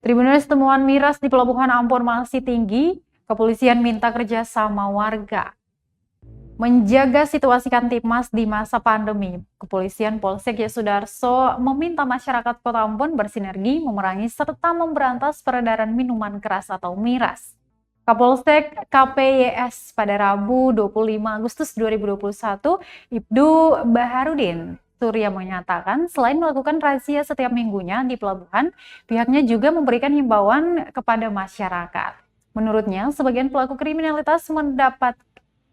Tribuners, temuan miras di Pelabuhan Ambon masih tinggi. Kepolisian minta kerjasama warga. Menjaga situasi Kamtibmas di masa pandemi, Kepolisian Polsek Yosudarso meminta masyarakat Kota Ambon bersinergi memerangi serta memberantas peredaran minuman keras atau miras. Kapolsek KPYS pada Rabu 25 Agustus 2021, Ibtu Baharudin Surya menyatakan selain melakukan razia setiap minggunya di pelabuhan, pihaknya juga memberikan himbauan kepada masyarakat. Menurutnya, sebagian pelaku kriminalitas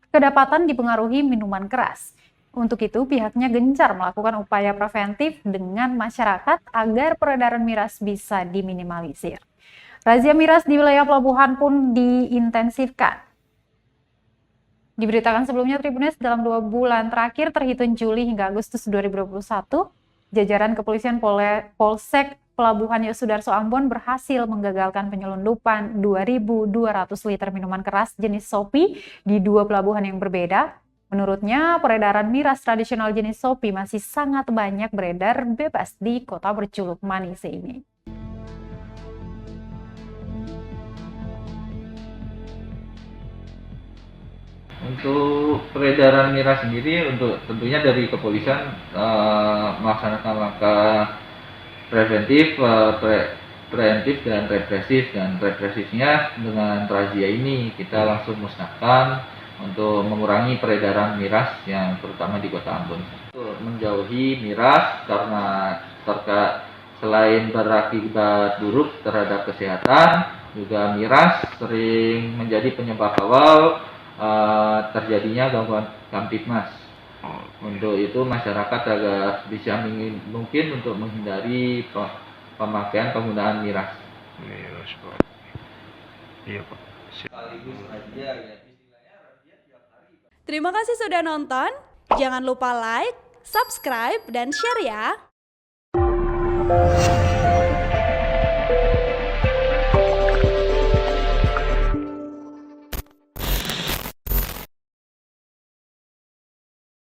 kedapatan dipengaruhi minuman keras. Untuk itu, pihaknya gencar melakukan upaya preventif dengan masyarakat agar peredaran miras bisa diminimalisir. Razia miras di wilayah pelabuhan pun diintensifkan. Diberitakan sebelumnya, Tribuners, dalam 2 bulan terakhir terhitung Juli hingga Agustus 2021, jajaran kepolisian Polsek Pelabuhan Yosudarso Ambon berhasil menggagalkan penyelundupan 2.200 liter minuman keras jenis Sopi di 2 pelabuhan yang berbeda. Menurutnya, peredaran miras tradisional jenis Sopi masih sangat banyak beredar bebas di kota berculuk manis ini. Untuk peredaran miras sendiri, untuk tentunya dari kepolisian melaksanakan langkah preventif, preventif dan represif. Dan represifnya dengan razia ini kita langsung musnahkan untuk mengurangi peredaran miras yang terutama di Kota Ambon. Untuk menjauhi miras karena selain berakibat buruk terhadap kesehatan, juga miras sering menjadi penyebab awal terjadinya gangguan Kamtibmas. Untuk itu masyarakat agar bisa mungkin untuk menghindari pemakaian penggunaan miras. Miras, Pak. Iya, Pak. Terima kasih sudah nonton. Jangan lupa like, subscribe, dan share ya.